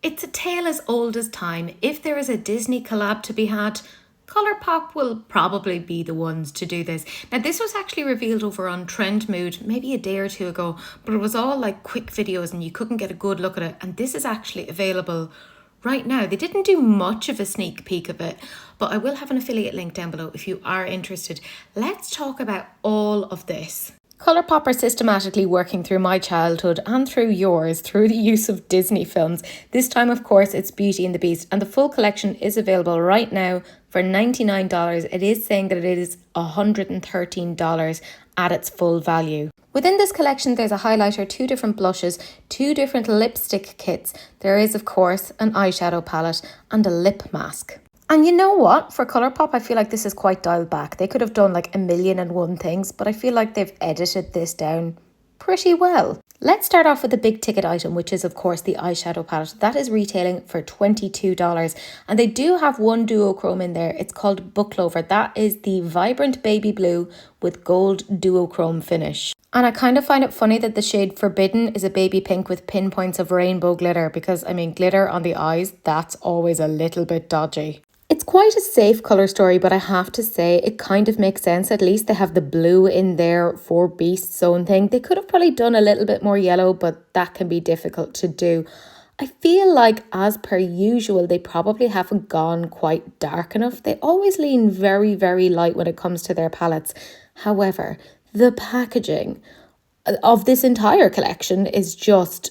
It's a tale as old as time. If there is a Disney collab to be had, ColourPop will probably be the ones to do this. Now, this was actually revealed over on Trend Mood maybe a day or two ago, but it was all like quick videos and you couldn't get a good look at it. And this is actually available right now. They didn't do much of a sneak peek of it, but I will have an affiliate link down below if you are interested. Let's talk about all of this. ColourPop are systematically working through my childhood and through yours through the use of Disney films. This time, of course, it's Beauty and the Beast, and the full collection is available right now for $99. It is saying that it is $113 at its full value. Within this collection, there's a highlighter, 2 different blushes, 2 different lipstick kits. There is, of course, an eyeshadow palette and a lip mask. And you know what? For ColourPop, I feel like this is quite dialed back. They could have done like 1,000,001 things, but I feel like they've edited this down pretty well. Let's start off with the big ticket item, which is, of course, the eyeshadow palette. That is retailing for $22. And they do have one duochrome in there. It's called Book Clover. That is the vibrant baby blue with gold duochrome finish. And I kind of find it funny that the shade Forbidden is a baby pink with pinpoints of rainbow glitter, because, I mean, glitter on the eyes, that's always a little bit dodgy. It's quite a safe colour story, but I have to say it kind of makes sense. At least they have the blue in there for Beast's own thing. They could have probably done a little bit more yellow, but that can be difficult to do. I feel like, as per usual, they probably haven't gone quite dark enough. They always lean very, very light when it comes to their palettes. However, the packaging of this entire collection is just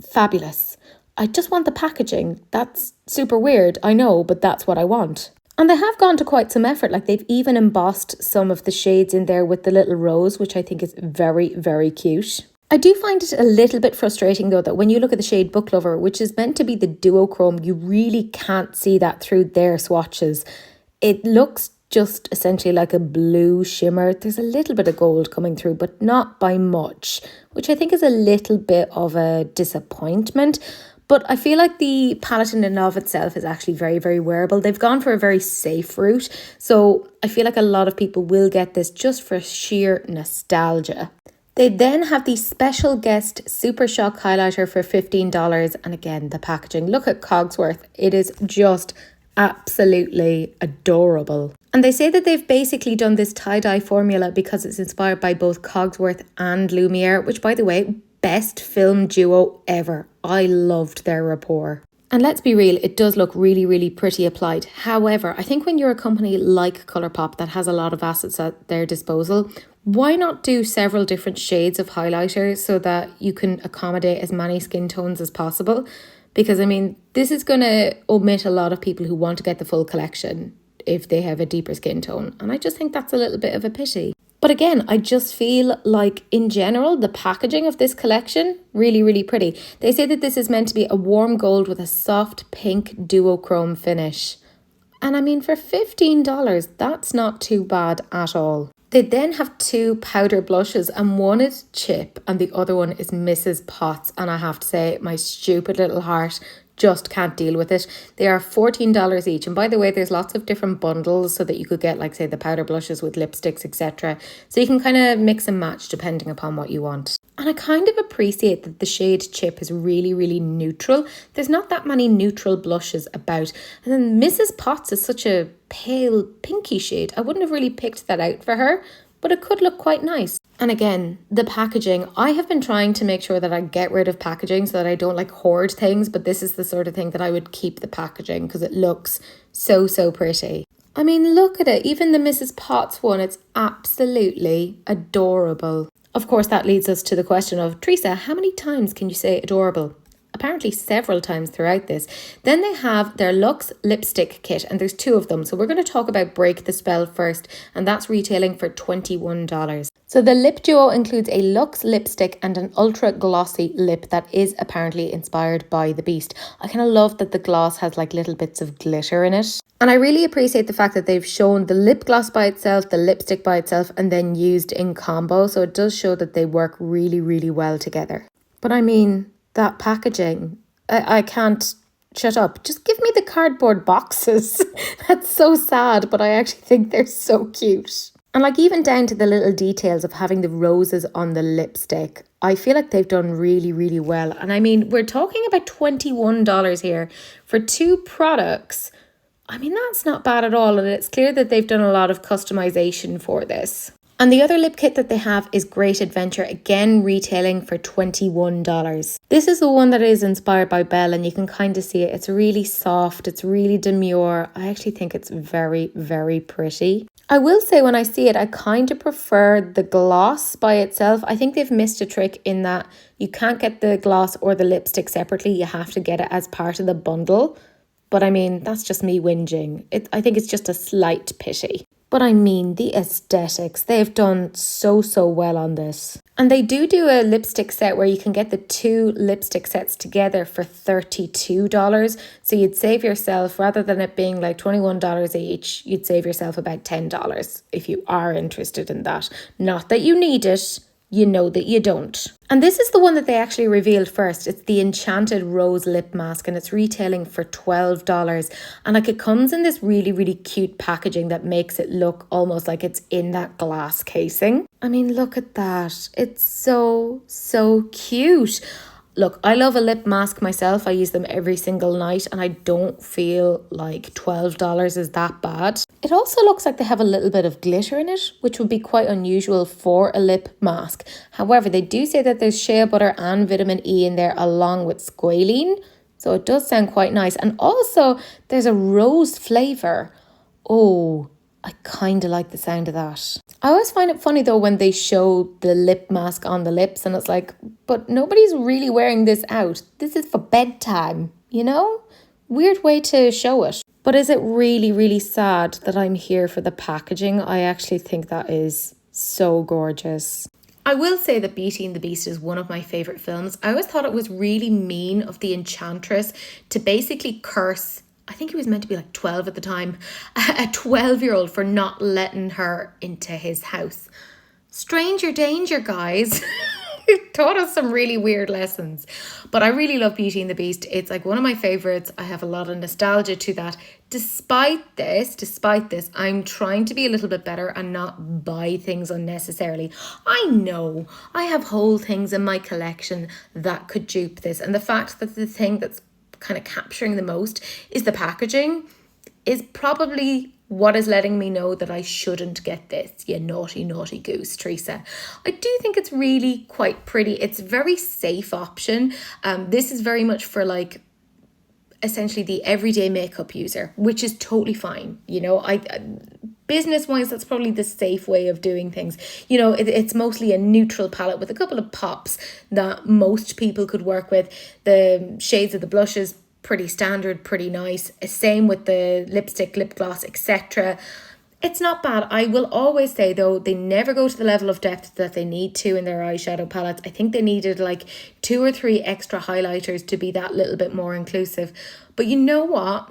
fabulous. I just want the packaging. That's super weird, I know, but that's what I want. And they have gone to quite some effort. Like, they've even embossed some of the shades in there with the little rose, which I think is very, very cute. I do find it a little bit frustrating, though, that when you look at the shade Book Lover, which is meant to be the duochrome, you really can't see that through their swatches. It looks just essentially like a blue shimmer. There's a little bit of gold coming through, but not by much, which I think is a little bit of a disappointment. But I feel like the palette in and of itself is actually very, very wearable. They've gone for a very safe route. So I feel like a lot of people will get this just for sheer nostalgia. They then have the special guest Super Shock highlighter for $15. And again, the packaging. Look at Cogsworth. It is just absolutely adorable. And they say that they've basically done this tie-dye formula because it's inspired by both Cogsworth and Lumiere, which, by the way, best film duo ever. I loved their rapport. And let's be real, it does look really, really pretty applied. However, I think when you're a company like ColourPop that has a lot of assets at their disposal, why not do several different shades of highlighter so that you can accommodate as many skin tones as possible? Because, I mean, this is going to omit a lot of people who want to get the full collection if they have a deeper skin tone. And I just think that's a little bit of a pity. But again, I just feel like, in general, the packaging of this collection, really, really pretty. They say that this is meant to be a warm gold with a soft pink duochrome finish. And I mean, for $15, that's not too bad at all. They then have 2 powder blushes, and one is Chip and the other one is Mrs. Potts. And I have to say, my stupid little heart just can't deal with it. They are $14 each. And by the way, there's lots of different bundles so that you could get, like, say, the powder blushes with lipsticks, etc. So you can kind of mix and match depending upon what you want. And I kind of appreciate that the shade Chip is really, really neutral. There's not that many neutral blushes about. And then Mrs. Potts is such a pale pinky shade. I wouldn't have really picked that out for her, but it could look quite nice. And again, the packaging. I have been trying to make sure that I get rid of packaging so that I don't like hoard things, but this is the sort of thing that I would keep the packaging because it looks so, so pretty. I mean, look at it. Even the Mrs. Potts one, it's absolutely adorable. Of course, that leads us to the question of, Teresa, how many times can you say adorable? Apparently several times throughout this. Then they have their Luxe lipstick kit, and there's 2 of them. So we're going to talk about Break the Spell first, and that's retailing for $21. So the lip duo includes a Luxe lipstick and an ultra glossy lip that is apparently inspired by the Beast. I kind of love that the gloss has like little bits of glitter in it. And I really appreciate the fact that they've shown the lip gloss by itself, the lipstick by itself, and then used in combo. So it does show that they work really, really well together. But I mean, that packaging, I can't shut up. Just give me the cardboard boxes. That's so sad, but I actually think they're so cute. And like even down to the little details of having the roses on the lipstick, I feel like they've done really, really well. And I mean, we're talking about $21 here for two products. I mean, that's not bad at all. And it's clear that they've done a lot of customization for this. And the other lip kit that they have is Great Adventure, again retailing for $21. This is the one that is inspired by Belle, and you can kind of see it. It's really soft, it's really demure. I actually think it's very, very pretty. I will say when I see it, I kind of prefer the gloss by itself. I think they've missed a trick in that you can't get the gloss or the lipstick separately. You have to get it as part of the bundle. But I mean, that's just me whinging. I think it's just a slight pity. But I mean, the aesthetics, they've done so, so well on this. And they do a lipstick set where you can get the two lipstick sets together for $32. So you'd save yourself, rather than it being like $21 each, you'd save yourself about $10 if you are interested in that. Not that you need it, you know that you don't. And this is the one that they actually revealed first. It's the Enchanted Rose Lip Mask, and it's retailing for $12. And like, it comes in this really, really cute packaging that makes it look almost like it's in that glass casing. I mean, look at that. It's so, so cute. Look, I love a lip mask myself. I use them every single night, and I don't feel like $12 is that bad. It also looks like they have a little bit of glitter in it, which would be quite unusual for a lip mask. However, they do say that there's shea butter and vitamin E in there along with squalene. So it does sound quite nice. And also there's a rose flavour. Oh, I kind of like the sound of that. I always find it funny though when they show the lip mask on the lips, and it's like, but nobody's really wearing this out. This is for bedtime, you know? Weird way to show it. But is it really, really sad that I'm here for the packaging? I actually think that is so gorgeous. I will say that Beauty and the Beast is one of my favourite films. I always thought it was really mean of the Enchantress to basically curse, I think he was meant to be like 12 at the time, a 12-year-old for not letting her into his house. Stranger danger, guys. It taught us some really weird lessons. But I really love Beauty and the Beast. It's like one of my favourites. I have a lot of nostalgia to that. Despite this, I'm trying to be a little bit better and not buy things unnecessarily. I know I have whole things in my collection that could dupe this. And the fact that the thing that's kind of capturing the most is the packaging is probably what is letting me know that I shouldn't get this, you naughty, naughty goose, Teresa. I do think it's really quite pretty. It's a very safe option. This is very much for like essentially the everyday makeup user, which is totally fine. You know, business wise, that's probably the safe way of doing things. You know, it's mostly a neutral palette with a couple of pops that most people could work with. The shades of the blushes, pretty standard, pretty nice. Same with the lipstick, lip gloss, etc. It's not bad. I will always say though, they never go to the level of depth that they need to in their eyeshadow palettes. I think they needed like 2 or 3 extra highlighters to be that little bit more inclusive. But you know what?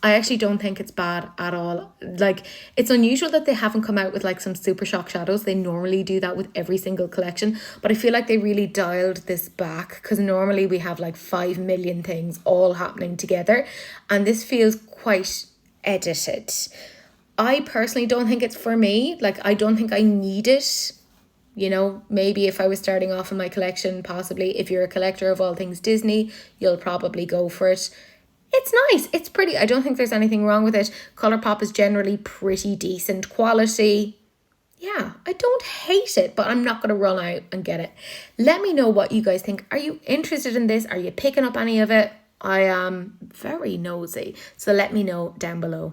I actually don't think it's bad at all. Like, it's unusual that they haven't come out with like some super shock shadows. They normally do that with every single collection, but I feel like they really dialed this back, because normally we have like 5 million things all happening together, and this feels quite edited. I personally don't think it's for me. Like, I don't think I need it. You know, maybe if I was starting off in my collection, possibly. If you're a collector of all things Disney, you'll probably go for it. It's nice. It's pretty. I don't think there's anything wrong with it. ColourPop is generally pretty decent quality. Yeah, I don't hate it, but I'm not going to run out and get it. Let me know what you guys think. Are you interested in this? Are you picking up any of it? I am very nosy. So let me know down below.